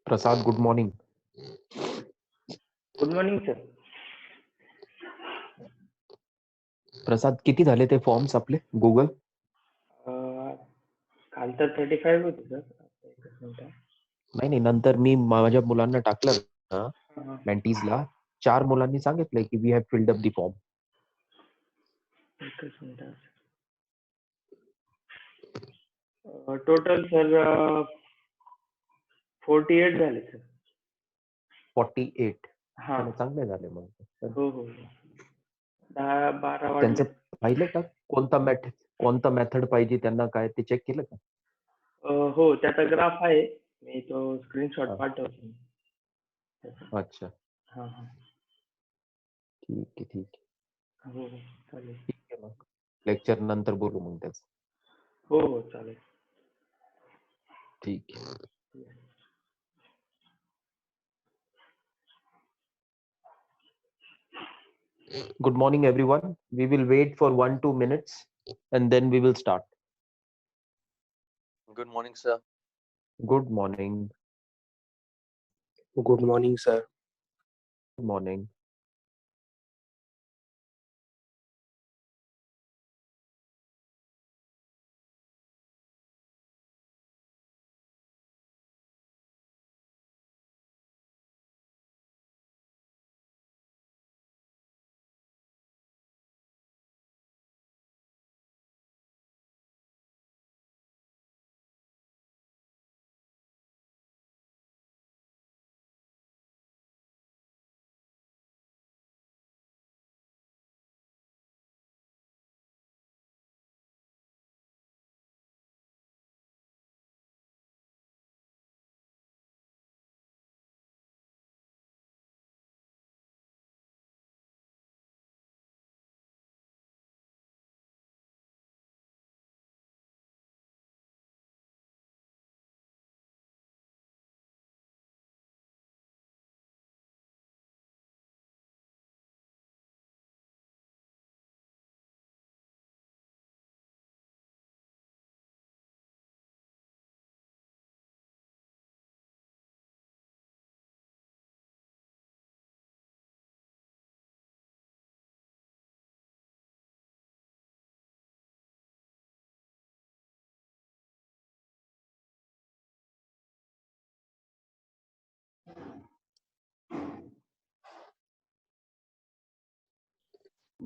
प्रसाद, good morning. Good morning sir. Prasad, किती झाले ते फॉर्म्स आपले गुगल? काल तर 35 होते सर. एकच मिनिट. नाही, नंतर मी माझ्या मुलांना टाकलं ना हां. मेंटीजला. 4 मुलांनी सांगितलंय की we have filled up the form. एकच मिनिट. टोटल सर 48 झाले सर. 48. हां. चांगले झाले मग. हो. 10-12 त्यांचं वाटले. पाहिलं का कोणता मेथड पाहिजे त्यांना, काय ते चेक केलं का? हो, त्याचा ग्राफ आहे. मी तो स्क्रीनशॉट हा. पाठवतो. अच्छा, हां. ठीक आहे. हो, चालेल. ठीक आहे, मग लेक्चर नंतर बोलू मग त्याचं. हो, चालेल. ठीक आहे. Good morning, everyone. We will wait for 1-2 minutes and then we will start. Good morning, sir. Good morning. Good morning, sir. Good morning.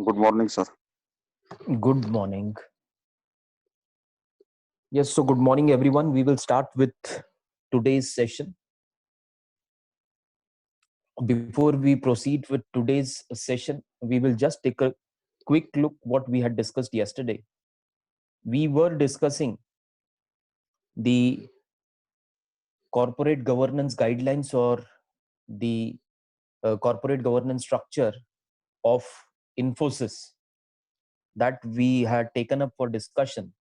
Good morning, sir. Good morning. Yes, so good morning, everyone. We will start with today's session. Before we proceed with today's session, we will just take a quick look what we had discussed yesterday. We were discussing the corporate governance guidelines or the corporate governance structure of Infosys that we had taken up for discussion.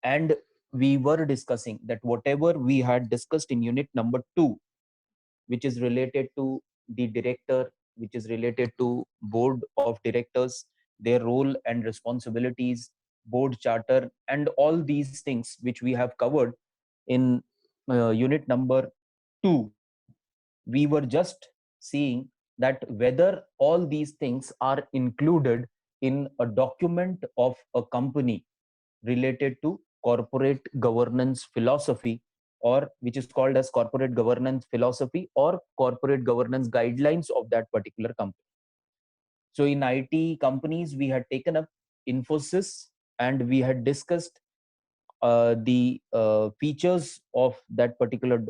And we were discussing that whatever we had discussed in unit number 2, which is related to the director, which is related to board of directors, their role and responsibilities, board charter, and all these things which we have covered in unit number 2, we were just seeing that whether all these things are included in a document of a company related to corporate governance philosophy, or which is called as corporate governance philosophy or corporate governance guidelines of that particular company. So in IT companies, we had taken up Infosys and we had discussed the features of that particular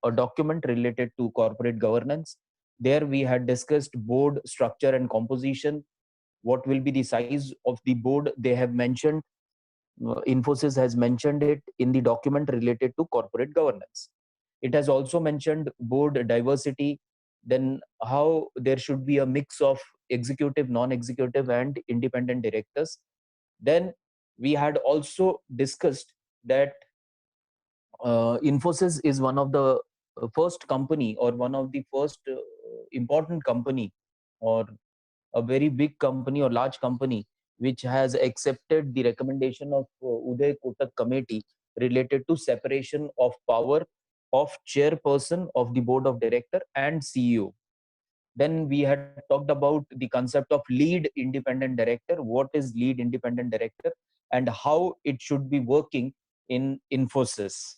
a document related to corporate governance. There we had discussed board structure and composition. What will be the size of the board? They have mentioned, Infosys has mentioned it in the document related to corporate governance. It has also mentioned board diversity, then how there should be a mix of executive, non-executive, and independent directors. Then we had also discussed that Infosys is one of the first company or one of the first important company or a very big company or large company which has accepted the recommendation of Uday Kotak committee related to separation of power of chairperson of the board of director and CEO. Then we had talked about the concept of lead independent director. What is lead independent director and how it should be working in Infosys.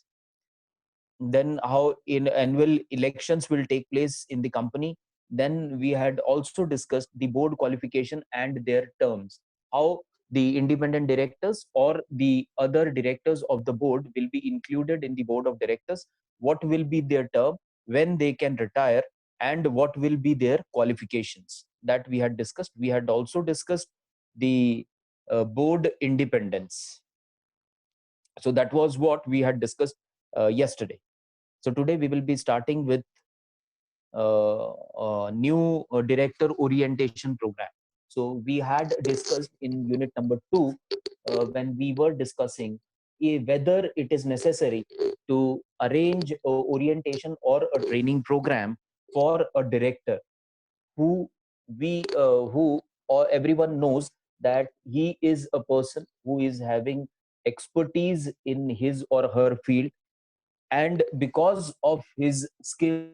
Then how in annual elections will take place in the company. Then we had also discussed the board qualification and their terms, how the independent directors or the other directors of the board will be included in the board of directors, what will be their term, when they can retire, and what will be their qualifications. That we had discussed. We had also discussed the board independence. So that was what we had discussed yesterday. So today we will be starting with a new director orientation program. So we had discussed in unit number 2 when we were discussing whether it is necessary to arrange a orientation or a training program for a director who who or everyone knows that he is a person who is having expertise in his or her field, and because of his skills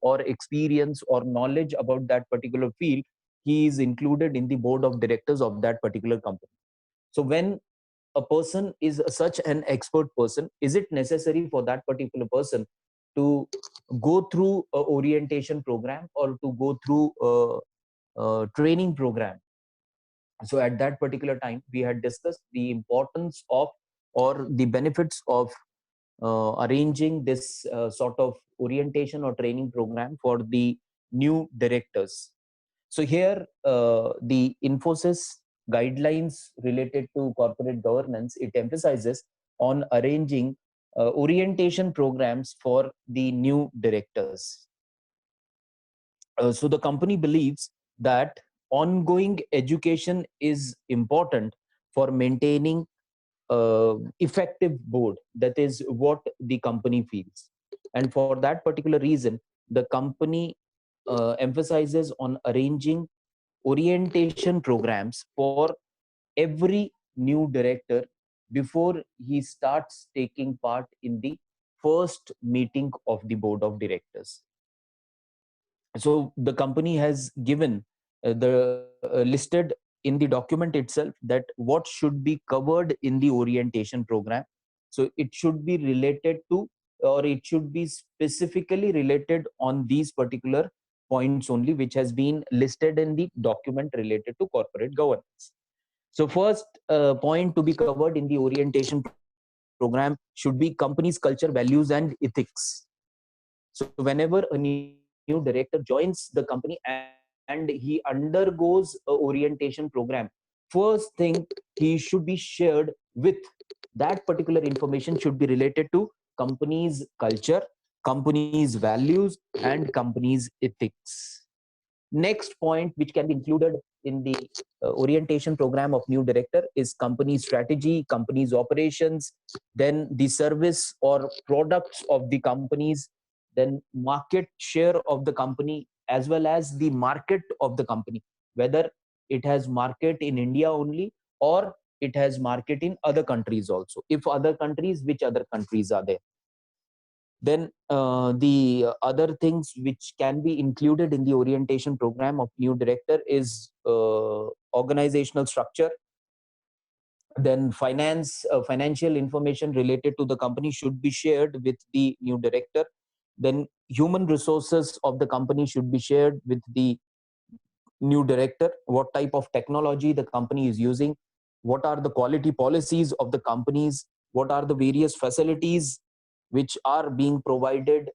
or expertise or knowledge about that particular field, he is included in the board of directors of that particular company. So when a person is such an expert person, is it necessary for that particular person to go through a orientation program or to go through a training program? So at that particular time we had discussed the importance of or the benefits of arranging this sort of orientation or training program for the new directors. So here the Infosys guidelines related to corporate governance, it emphasizes on arranging orientation programs for the new directors. So the company believes that ongoing education is important for maintaining effective board. That is what the company feels, and for that particular reason the company emphasizes on arranging orientation programs for every new director before he starts taking part in the first meeting of the board of directors. So the company has given the listed in the document itself that what should be covered in the orientation program. So it should be related to, or it should be specifically related on these particular points only, which has been listed in the document related to corporate governance. So first point to be covered in the orientation program should be company's culture, values, and ethics. So whenever a new director joins the company and he undergoes a orientation program, first thing he should be shared with that particular information should be related to company's culture, company's values, and company's ethics. Next point which can be included in the orientation program of new director is company strategy, company's operations, then the service or products of the companies, then market share of the company, as well as the market of the company, whether it has market in India only or it has market in other countries also. If other countries, which other countries are there? Then the other things which can be included in the orientation program of new director is organizational structure, then financial information related to the company should be shared with the new director, then human resources of the company should be shared with the new director, what type of technology the company is using, what are the quality policies of the companies, what are the various facilities which are being provided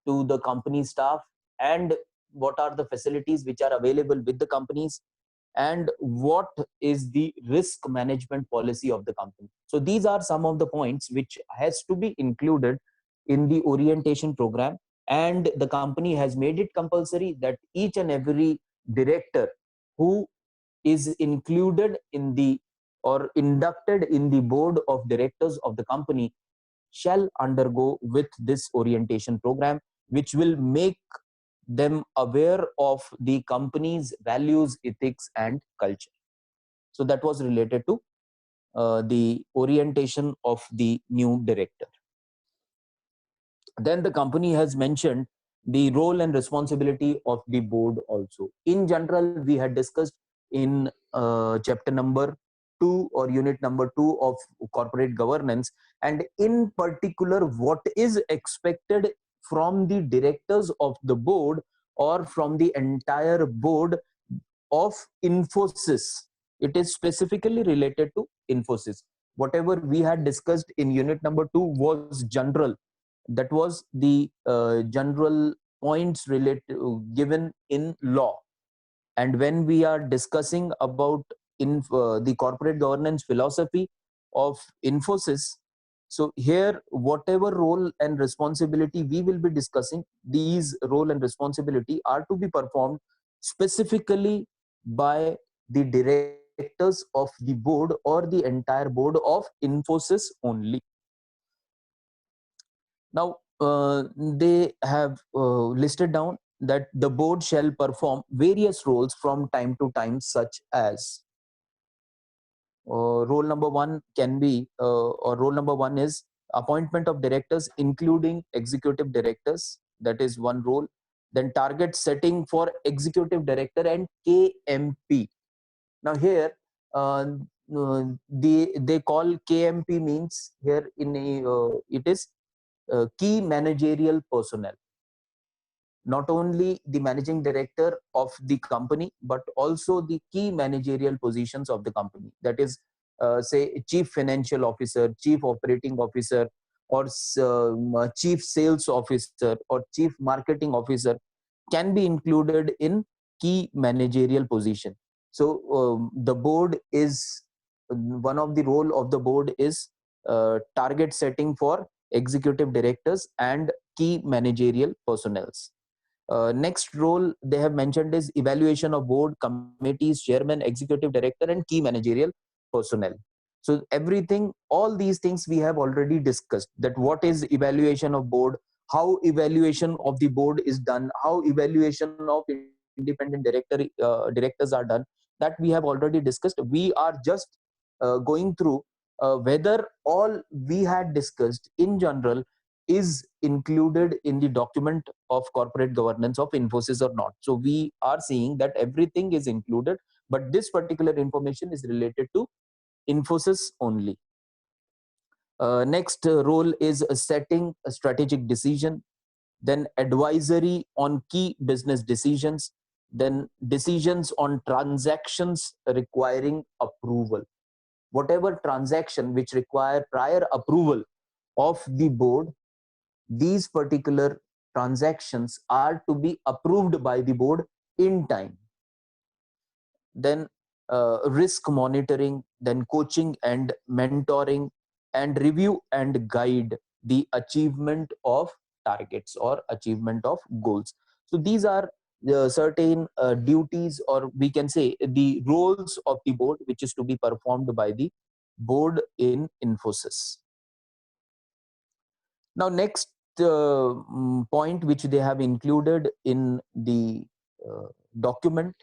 to the company staff, and what are the facilities which are available with the companies, and what is the risk management policy of the company. So these are some of the points which has to be included in the orientation program, and the company has made it compulsory that each and every director who is included in the or inducted in the board of directors of the company shall undergo with this orientation program, which will make them aware of the company's values, ethics, and culture. So that was related to the orientation of the new director. Then the company has mentioned the role and responsibility of the board also. In general, we had discussed in chapter number 2 or unit number 2 of corporate governance, and in particular what is expected from the directors of the board or from the entire board of Infosys. It is specifically related to Infosys. Whatever we had discussed in unit number 2 was general. That was the general points related given in law. And when we are discussing about the corporate governance philosophy of Infosys, so here whatever role and responsibility we will be discussing, these role and responsibility are to be performed specifically by the directors of the board or the entire board of Infosys only. Now, they have listed down that the board shall perform various roles from time to time, such as role number one can be, or role number one is appointment of directors, including executive directors. That is one role. Then target setting for executive director and KMP. Now here, they call KMP means here in a, it is key managerial personnel, not only the managing director of the company but also the key managerial positions of the company. That is, say, chief financial officer, chief operating officer, or chief sales officer or chief marketing officer can be included in key managerial position. So the board is, one of the role of the board is target setting for executive directors and key managerial personnels. Next role they have mentioned is evaluation of board, committees, chairman, executive director, and key managerial personnel. So everything, all these things we have already discussed, that what is evaluation of board, how evaluation of the board is done, how evaluation of independent directors are done, that we have already discussed. We are just going through whether all we had discussed in general is included in the document of corporate governance of Infosys or not. So we are seeing that everything is included, but this particular information is related to Infosys only. Next role is setting a strategic decision, then advisory on key business decisions, then decisions on transactions requiring approval. Whatever transaction which require prior approval of the board, these particular transactions are to be approved by the board in time. Then risk monitoring, then coaching and mentoring, and review and guide the achievement of targets or achievement of goals. So these are certain duties, or we can say the roles of the board, which is to be performed by the board in Infosys. Now, next point which they have included in the document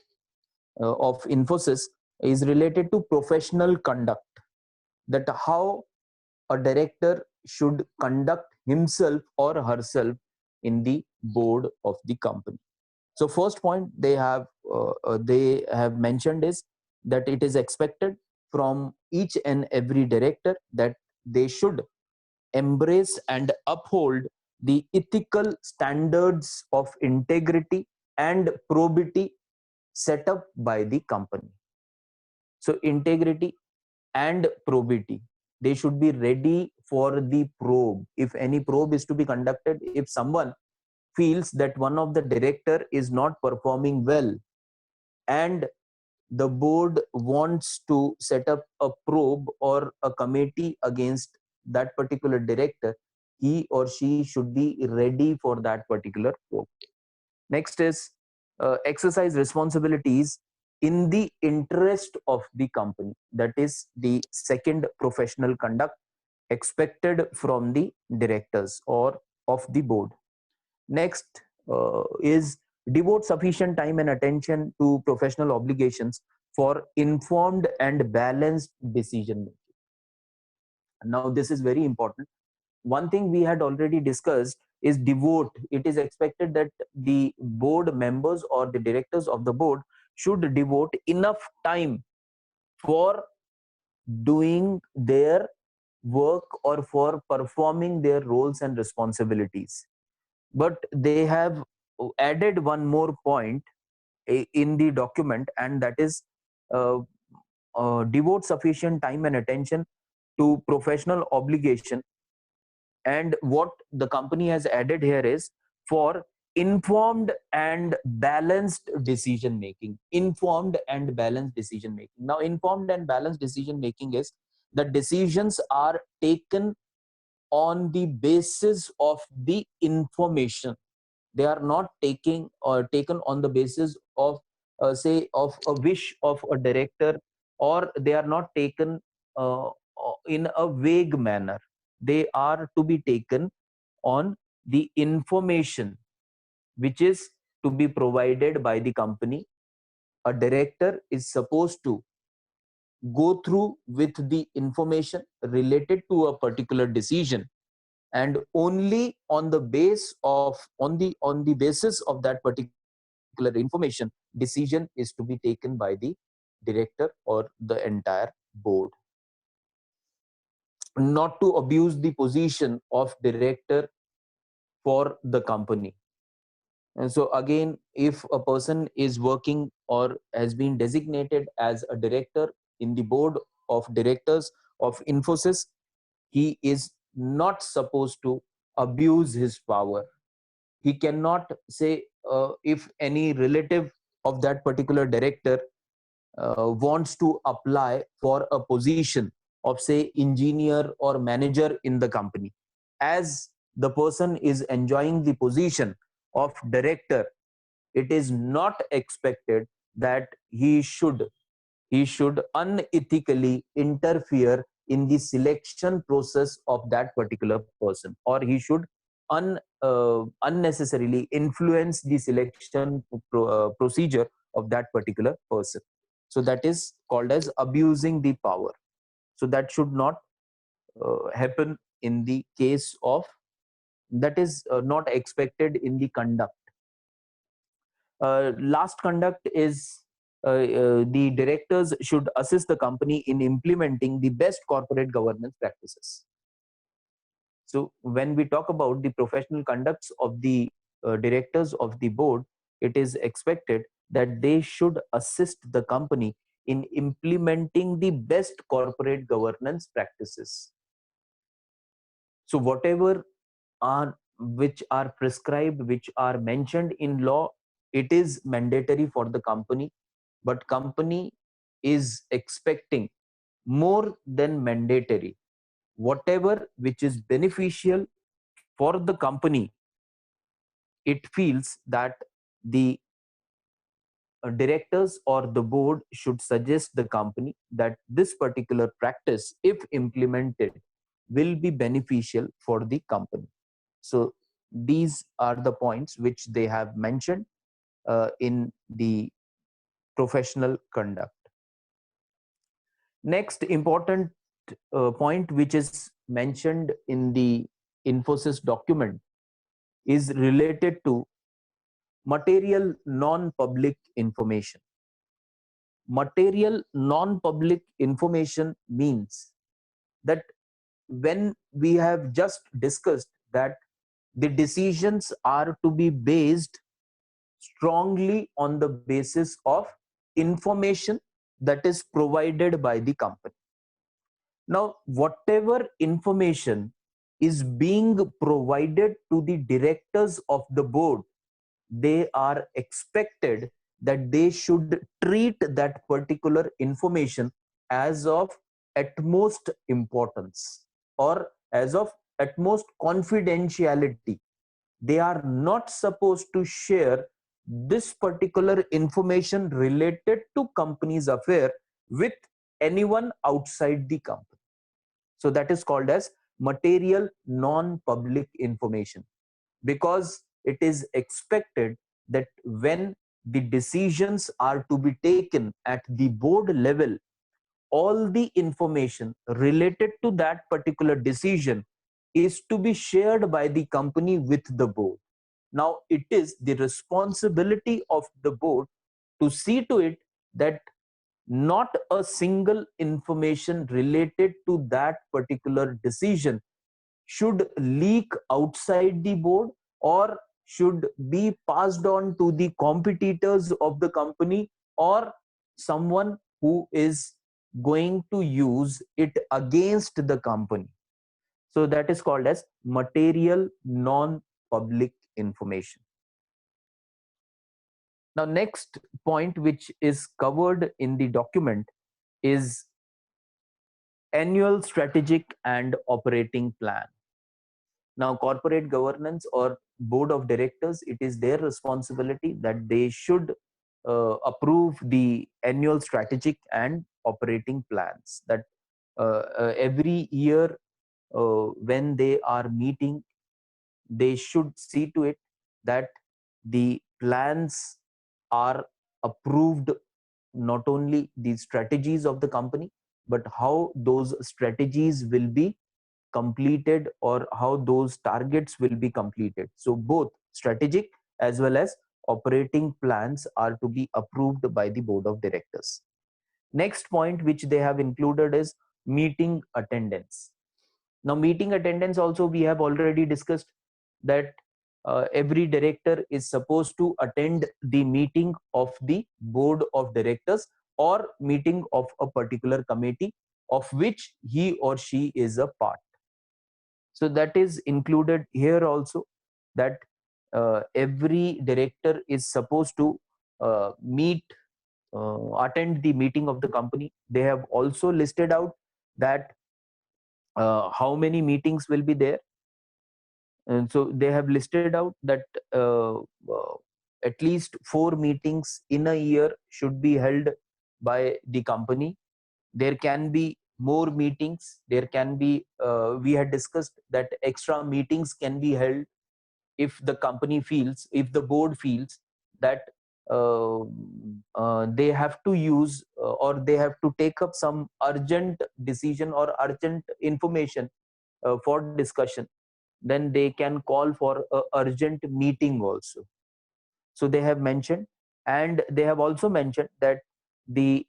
of Infosys is related to professional conduct, that how a director should conduct himself or herself in the board of the company. So first point they have mentioned is that it is expected from each and every director that they should embrace and uphold the ethical standards of integrity and probity set up by the company. So integrity and probity, they should be ready for the probe. If any probe is to be conducted, if someone feels that one of the director is not performing well and the board wants to set up a probe or a committee against that particular director, he or she should be ready for that particular probe. Next is exercise responsibilities in the interest of the company. That is the second professional conduct expected from the directors or of the board. Next is devote sufficient time and attention to professional obligations for informed and balanced decision making. Now, this is very important. One thing we had already discussed is devote, it is expected that the board members or the directors of the board should devote enough time for doing their work or for performing their roles and responsibilities. But they have added one more point in the document, and that is uh, devote sufficient time and attention to professional obligation. And what the company has added here is for informed and balanced decision making. Informed and balanced decision making. Now, informed and balanced decision making is the decisions are taken on the basis of the information. They are not taken on the basis of say of a wish of a director, or they are not taken in a vague manner. They are to be taken on the information which is to be provided by the company. A director is supposed to go through with the information related to a particular decision, and only on the basis of that particular information, decision is to be taken by the director or the entire board. Not to abuse the position of director for the company. And so again, if a person is working or has been designated as a director in the board of directors of Infosys, he is not supposed to abuse his power. He cannot say, if any relative of that particular director wants to apply for a position of, say, engineer or manager in the company, as the person is enjoying the position of director, it is not expected that he should unethically interfere in the selection process of that particular person, or he should unnecessarily influence the selection procedure of that particular person. So that is called as abusing the power. So that should not happen in the case of, that is not expected in the conduct. Last conduct is the directors should assist the company in implementing the best corporate governance practices. So when we talk about the professional conducts of the directors of the board, it is expected that they should assist the company in implementing the best corporate governance practices. So whatever are which are prescribed, which are mentioned in law, it is mandatory for the company, but company is expecting more than mandatory. Whatever which is beneficial for the company, it feels that the directors or the board should suggest the company that this particular practice, if implemented, will be beneficial for the company. So these are the points which they have mentioned in the professional conduct. Next important point which is mentioned in the Infosys document is related to material non-public information. Material non-public information means that when we have just discussed that the decisions are to be based strongly on the basis of information that is provided by the company. Now, whatever information is being provided to the directors of the board, they are expected that they should treat that particular information as of utmost importance, or as of utmost confidentiality. They are not supposed to share this particular information related to company's affair with anyone outside the company. So that is called as material non-public information, because it is expected that when the decisions are to be taken at the board level, all the information related to that particular decision is to be shared by the company with the board. Now, it is the responsibility of the board to see to it that not a single information related to that particular decision should leak outside the board or should be passed on to the competitors of the company or someone who is going to use it against the company. So that is called as material non-public information. Now, next point which is covered in the document is annual strategic and operating plan. Now, corporate governance or board of directors, it is their responsibility that they should approve the annual strategic and operating plans. That every year when they are meeting, they should see to it that the plans are approved, not only the strategies of the company, but how those strategies will be completed or how those targets will be completed. So both strategic as well as operating plans are to be approved by the board of directors. Next point which they have included is meeting attendance. Now, meeting attendance also we have already discussed that every director is supposed to attend the meeting of the board of directors or meeting of a particular committee of which he or she is a part. So that is included here also, that every director is supposed to attend the meeting of the company. They have also listed out that how many meetings will be there. And so they have listed out that at least 4 meetings in a year should be held by the company. There can be more meetings. There can be, we had discussed that extra meetings can be held if the company feels, if the board feels that they have to use or they have to take up some urgent decision or urgent information for discussion, then they can call for a urgent meeting also. So they have mentioned, and they have also mentioned that the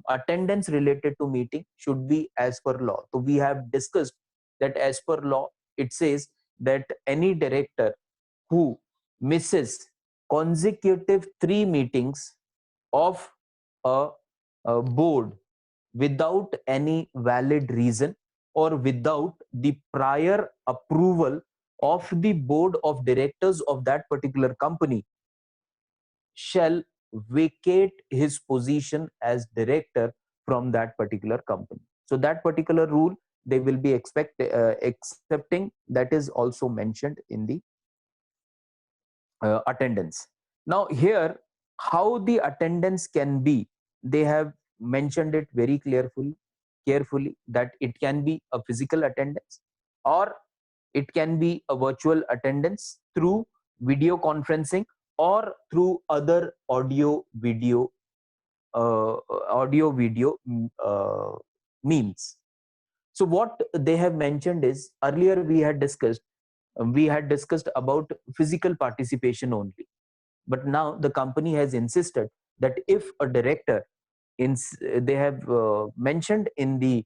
attendance related to meeting should be as per law. So we have discussed that as per law, it says that any director who misses consecutive 3 meetings of a, a board without any valid reason or without the prior approval of the board of directors of that particular company shall vacate his position as director from that particular company. So that particular rule they will be accepting, that is also mentioned in the attendance. Now here, how the attendance can be, they have mentioned it very carefully that it can be a physical attendance or it can be a virtual attendance through video conferencing or through other audio video means. So what they have mentioned is, earlier we had discussed about physical participation only, but now the company has insisted that if a director they have mentioned in the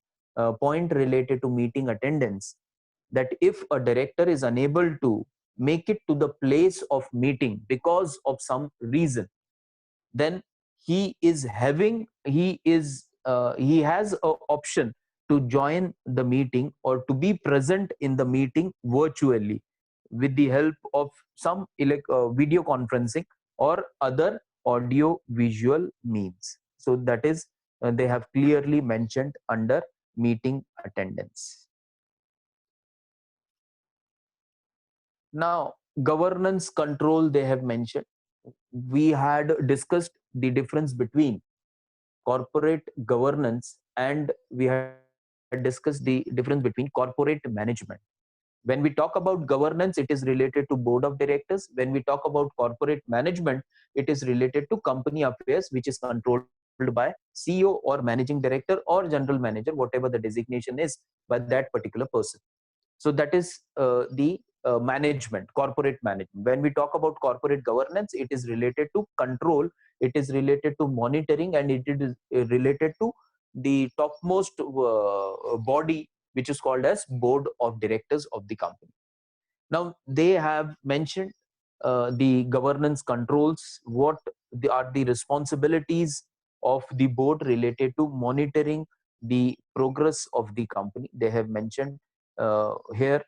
point related to meeting attendance, that if a director is unable to make it to the place of meeting because of some reason, then he has an option to join the meeting or to be present in the meeting virtually with the help of some video conferencing or other audio visual means. So that is they have clearly mentioned under meeting attendance. Now, governance control they have mentioned. We had discussed the difference between corporate governance and we had discussed the difference between corporate management. When we talk about governance, it is related to board of directors. When we talk about corporate management, it is related to company affairs, which is controlled by CEO or managing director or general manager, whatever the designation is by that particular person. So that is the management, corporate management. When we talk about corporate governance, it is related to control, it is related to monitoring, and it is related to the topmost body, which is called as board of directors of the company. Now they have mentioned the governance controls, what are the responsibilities of the board related to monitoring the progress of the company. They have mentioned here.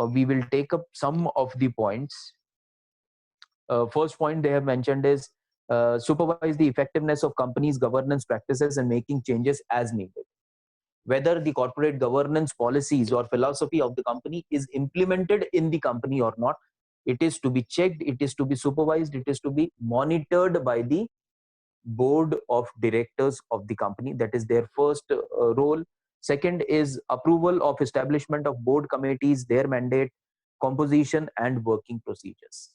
We will take up some of the points. First point they have mentioned is supervise the effectiveness of companies' governance practices and making changes as needed. Whether the corporate governance policies or philosophy of the company is implemented in the company or not, it is to be checked, it is to be supervised, it is to be monitored by the board of directors of the company. That is their first role. Second is approval of establishment of board committees, their mandate, composition, and working procedures.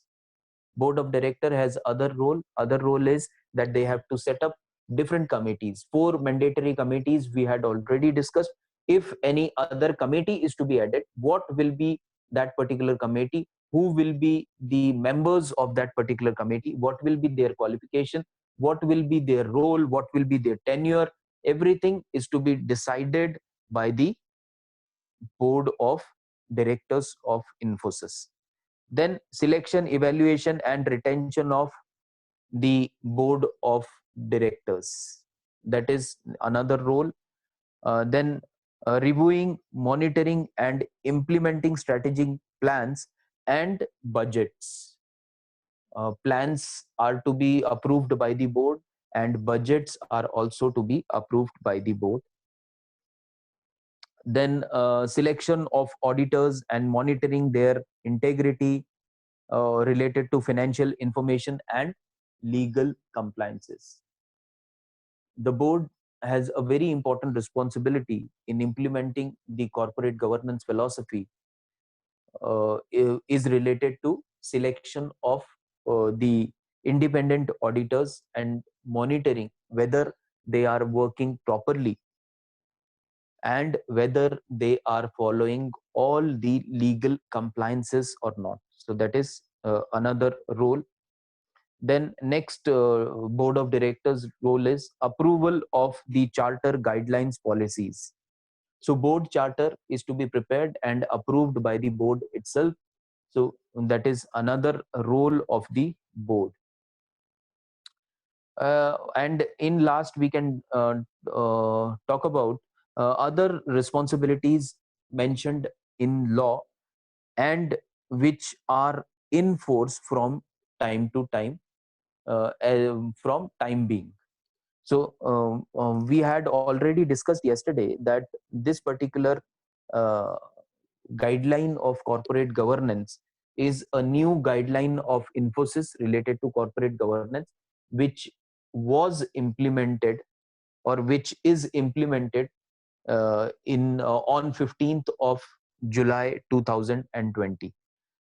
Board of director has other role is that they have to set up different committees. 4 mandatory committees we had already discussed. If any other committee is to be added, what will be that particular committee, who will be the members of that particular committee, what will be their qualification, what will be their role, what will be their tenure, everything is to be decided by the board of directors of Infosys. Then selection, evaluation, and retention of the board of directors, that is another role. Then reviewing, monitoring, and implementing strategic plans and budgets. Plans are to be approved by the board, and budgets are also to be approved by the board. Then selection of auditors and monitoring their integrity related to financial information and legal compliances. The board has a very important responsibility in implementing the corporate governance philosophy, is related to selection of the independent auditors and monitoring whether they are working properly and whether they are following all the legal compliances or not. So that is another role. Then next board of directors role is approval of the charter guidelines policies. So board charter is to be prepared and approved by the board itself. So that is another role of the board. And in last we can talk about other responsibilities mentioned in law and which are in force from time to time, from time being. So we had already discussed yesterday that this particular uh, guideline of corporate governance is a new guideline of Infosys related to corporate governance, which was implemented or which is implemented in on 15th of July 2020.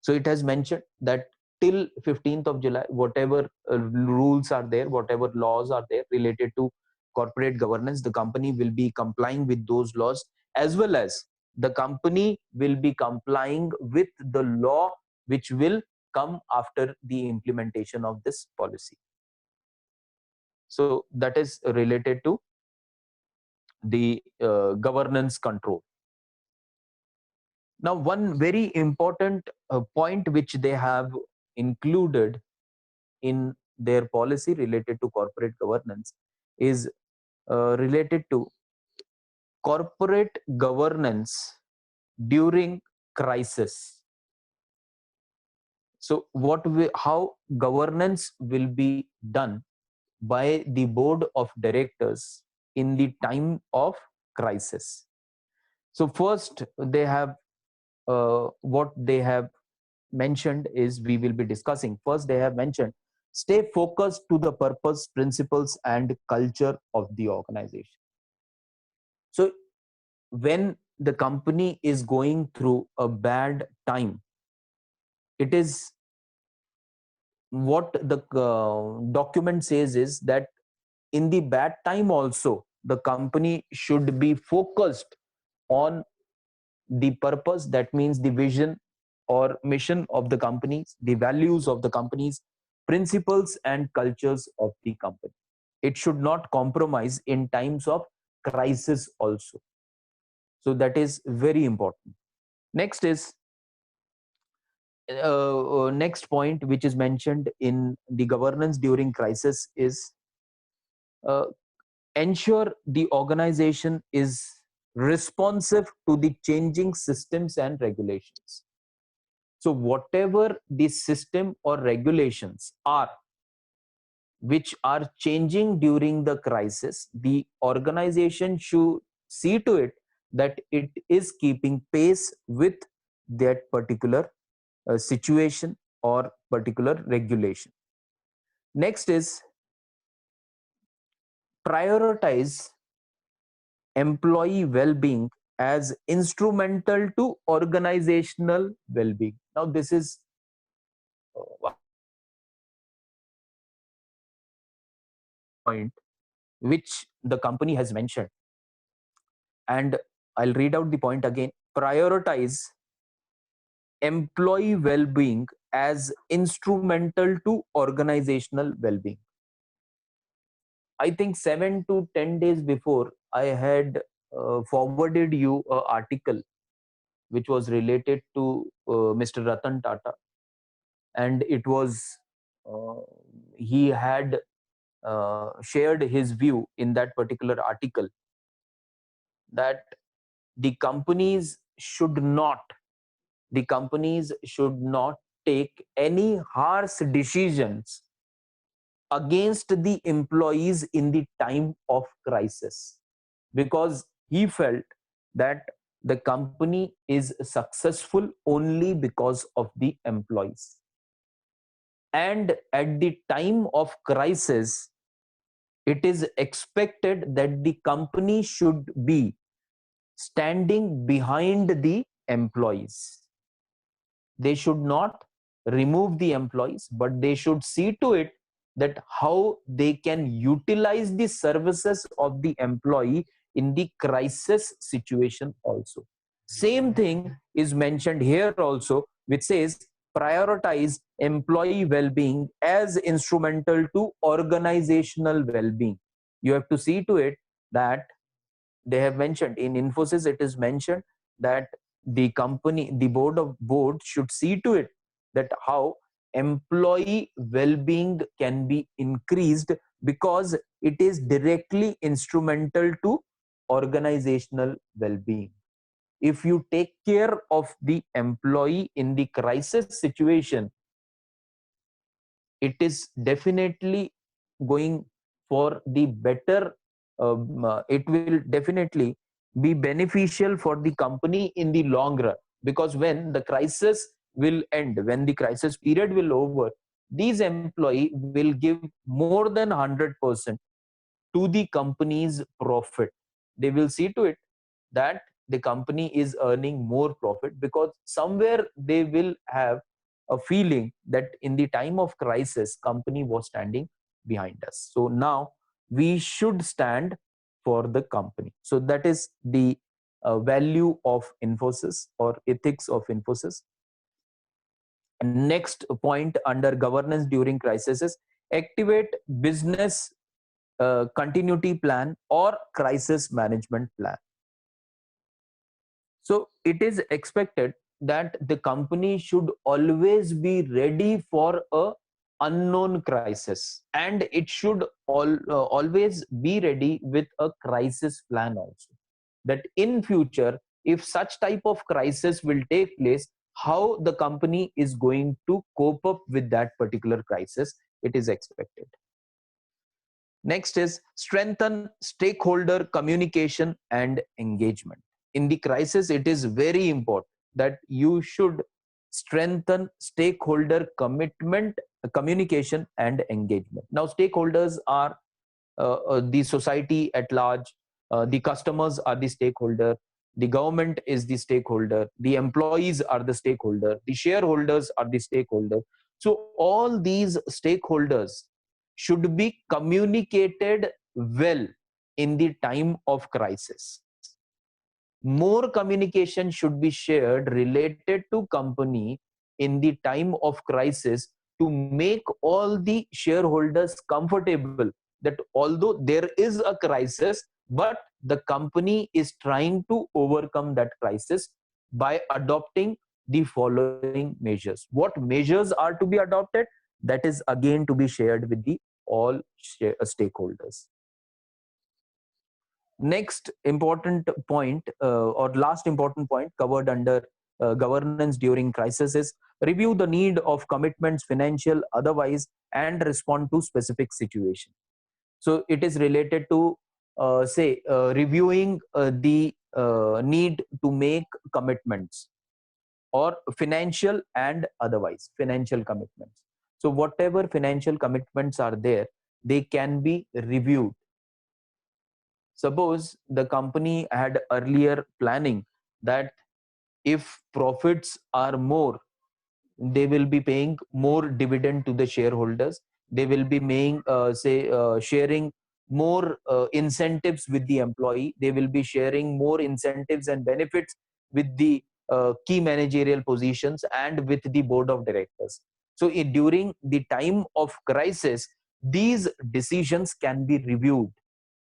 So it has mentioned that till 15th of July, whatever rules are there, whatever laws are there related to corporate governance, the company will be complying with those laws, as well as the company will be complying with the law which will come after the implementation of this policy. So that is related to the governance control. Now, one very important point which they have included in their policy related to corporate governance is related to corporate governance during crisis. So how governance will be done by the board of directors in the time of crisis. So first they have what they have mentioned is we will be discussing. First, they have mentioned stay focused to the purpose, principles, and culture of the organization. So when the company is going through a bad time, it is what the document says is that in the bad time also the company should be focused on the purpose, that means the vision or mission of the companies, the values of the companies, principles and cultures of the company. It should not compromise in times of crisis also. So that is very important. Next is next point which is mentioned in the governance during crisis is uh, ensure the organization is responsive to the changing systems and regulations. So whatever the system or regulations are which are changing during the crisis, the organization should see to it that it is keeping pace with that particular situation or particular regulation. Next is prioritize employee well-being as instrumental to organizational well-being. Now this is one point which the company has mentioned, and I'll read out the point again. Prioritize employee well-being as instrumental to organizational well-being. I think 7 to 10 days before, I had forwarded you an article which was related to Mr. Ratan Tata, and it was uh, he had shared his view in that particular article that the companies should not the companies should not take any harsh decisions against the employees in the time of crisis, because he felt that the company is successful only because of the employees, and at the time of crisis it is expected that the company should be standing behind the employees. They should not remove the employees, but they should see to it that how they can utilize the services of the employee in the crisis situation also. Same thing is mentioned here also, which says prioritize employee well-being as instrumental to organizational well-being. You have to see to it that they have mentioned in Infosys, it is mentioned that the board should see to it that how employee well-being can be increased, because it is directly instrumental to organizational well-being. If you take care of the employee in the crisis situation, it is definitely going for the better, it will definitely be beneficial for the company in the long run, because when the crisis will end, when the crisis period will over, these employee will give more than 100% to the company's profit. They will see to it that the company is earning more profit, because somewhere they will have a feeling that in the time of crisis company was standing behind us, so now we should stand for the company. So that is the value of Infosys or ethics of Infosys. Next point under governance during crisis is activate business continuity plan or crisis management plan. So it is expected that the company should always be ready for a unknown crisis, and it should always be ready with a crisis plan also, that in future if such type of crisis will take place, how the company is going to cope up with that particular crisis, it is expected. Next is strengthen stakeholder communication and engagement. In the crisis, it is very important that you should strengthen stakeholder commitment, communication, and engagement. Now, stakeholders are the society at large, the customers are the stakeholder, the government is the stakeholder, the employees are the stakeholder, the shareholders are the stakeholder. So all these stakeholders should be communicated well in the time of crisis. more communication should be shared related to company in the time of crisis to make all the shareholders comfortable that although there is a crisis, but the company is trying to overcome that crisis by adopting the following measures. What measures are to be adopted? That is again to be shared with the all stakeholders. Next important point, or last important point covered under governance during crisis is review the need of commitments, financial, otherwise, and respond to specific situation. So it is related to say reviewing the need to make commitments, or financial and otherwise financial commitments. So whatever financial commitments are there, they can be reviewed. Suppose the company had earlier planning that if profits are more, they will be paying more dividend to the shareholders. They will be making, sharing more incentives with the employee. They will be sharing more incentives and benefits with the key managerial positions and with the board of directors. So during the time of crisis, these decisions can be reviewed,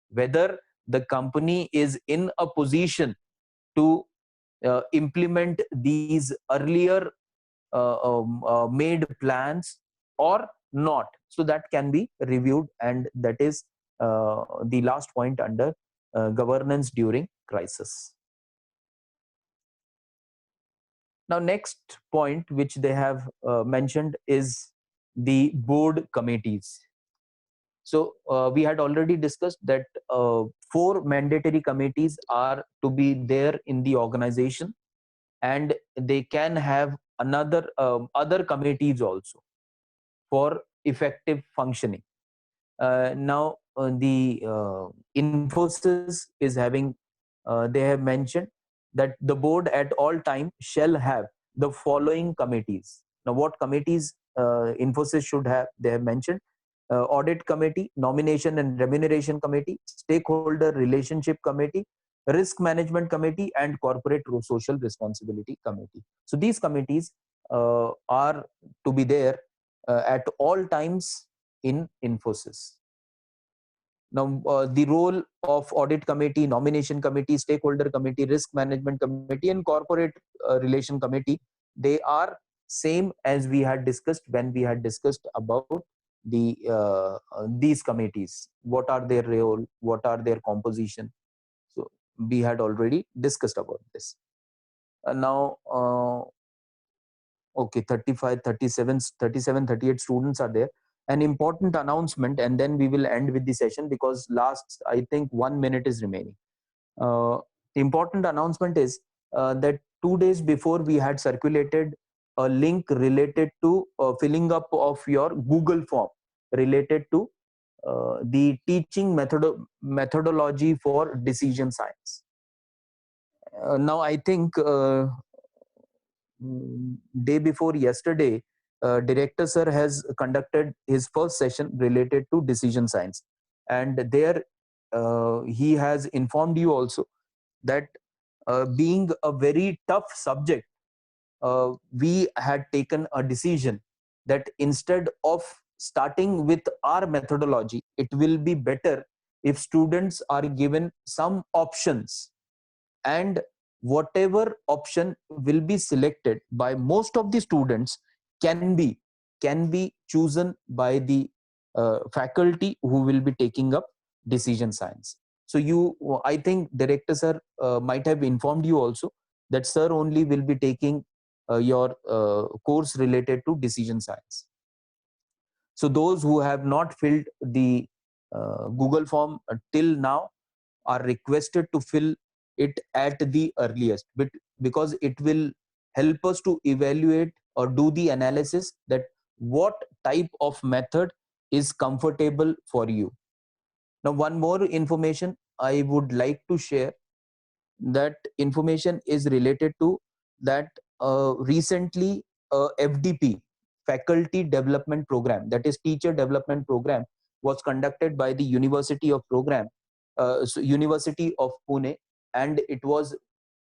whether the company is in a position to implement these earlier made plans or not. So that can be reviewed, and that is the last point under governance during crisis. Now next point which they have mentioned is the board committees. So we had already discussed that 4 mandatory committees are to be there in the organization, and they can have another other committees also for effective functioning. Now the Infosys is having, they have mentioned that the board at all time shall have the following committees. Now what committees Infosys should have, they have mentioned: audit committee, nomination and remuneration committee, stakeholder relationship committee, risk management committee, and corporate social responsibility committee. So these committees are to be there at all times in Infosys. Now, the role of audit committee, nomination committee, stakeholder committee, risk management committee, and corporate relation committee, they are same as we had discussed when we had discussed about the these committees. What are their role? What are their composition? So we had already discussed about this. Now, okay, 35, 37, 37, 38 students are there. An important announcement, and then we will end with the session because last, I think, 1 minute is remaining. The important announcement is that 2 days before we had circulated a link related to filling up of your Google form related to the teaching methodology for decision science. Now I think day before yesterday, director sir has conducted his first session related to decision science, and there he has informed you also that being a very tough subject, we had taken a decision that instead of starting with our methodology, it will be better if students are given some options, and whatever option will be selected by most of the students can be chosen by the faculty who will be taking up decision science. So I think director sir might have informed you also that sir only will be taking your course related to decision science. So those who have not filled the Google form till now are requested to fill it at the earliest, because it will help us to evaluate or do the analysis that what type of method is comfortable for you. Now one more information I would like to share, that information is related to that recently FDP, faculty development program, that is teacher development program, was conducted by the University of Pune, and it was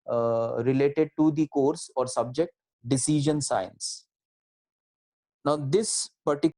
related to the course or subject decision science. Now this particular